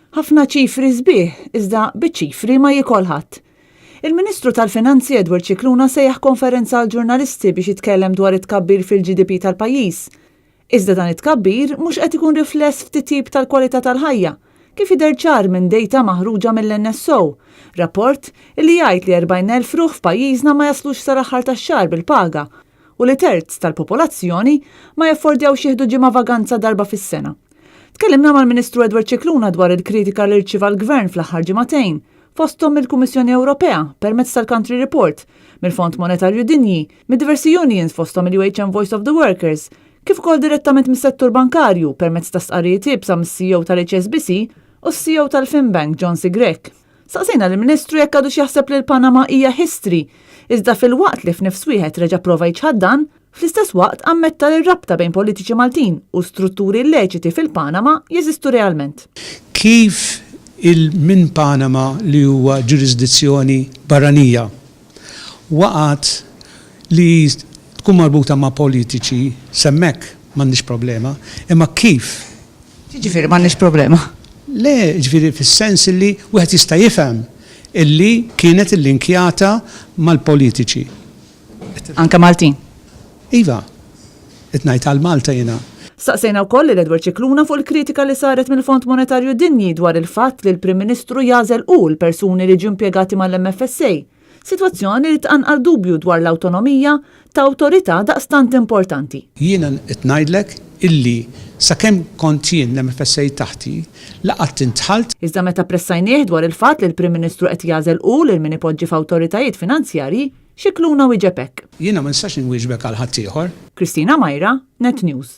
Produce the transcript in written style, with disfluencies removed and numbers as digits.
Ħafna ċifri sbieħ, iżda biċ-ċifri ma jikolħat. Il-Ministru tal-Finanzi Edward Scicluna sejjaħ konferenza għal ġurnalisti biex jitkellem dwar it-tkabbir fil-GDP tal-pajjiż. Iżda dan it-tkabbir mhux qed ikun rifless f'titjib tal-kwalità tal-ħajja, kif jidher ċar minn dejta maħruġa mill-NSO, rapport li jgħid li 40,000 ruħ f'pajjiżna ma jaslux sar aħħar tax-xahar bil-paga u li terz tal-popolazzjoni ma jaffordjawx jieħdu ġimgħa vaganza darba fis-sena. Tkellimna mal-Ministru Edward Scicluna dwar il-kritika li rċieva l-Gvern fl-aħħar ġimagħtejn, fosthom mill-Kummissjoni Ewropea permezz tal-Country Report, mill-Fond Monetarju Dinji, mid-diversi unions fosthom il-UHM Voice of the Workers, kif ukoll direttament mis-settur bankarju permezz ta' stqarrijiet ibsa mis-CEO tal-HSBC u s-CEO tal-Finbank John C. Grech. Saqsejna lill-Ministru jekk għadux jaħseb li l-Panama hija history, iżda fil-waqt li f'nifs wieħed reġa' prova jċħaddan, fl-istess waqt ammetta li r-rabta bejn politiċi Maltin u strutturi illeċiti fil-Panama jeżistu realment. Kif il-min Panama li huwa ġurisdizzjoni barranija waqat li tkun marbuta ma' politiċi semmek m'għandix problema, imma kif? Ġifieri m'għandix problema. Le, ġifieri fis-sens li wieħed jista' jifhem illi kienet illinkjata mal-politiċi. Anke Maltin. Iva, qed ngħid għal Malta jiena. Saqsejna wkoll lil Edward Scicluna fuq il-kritika li saret mill-Fond Monetarju Dinji dwar il-fatt li l-Prim Ministru jażel hu l-persuni li ġew impjegati mal-MFSA, sitwazzjoni li tqanqal dubju dwar l-awtonomija ta' awtorità daqstant importanti. Jiena qed ngħidlek illi sakemm kont jien l-MFSA taħti laqgħet intħalt. Iżda meta pressajnieh dwar il-fatt li l-Prim Ministru qed jażel hu lil min ipoġġi f'awtoritajiet finanzjarji, Scicluna wieġeb hekk. Jiena ma nistax inwieġbek għal ħadd ieħor. Kristina Majra, Net News.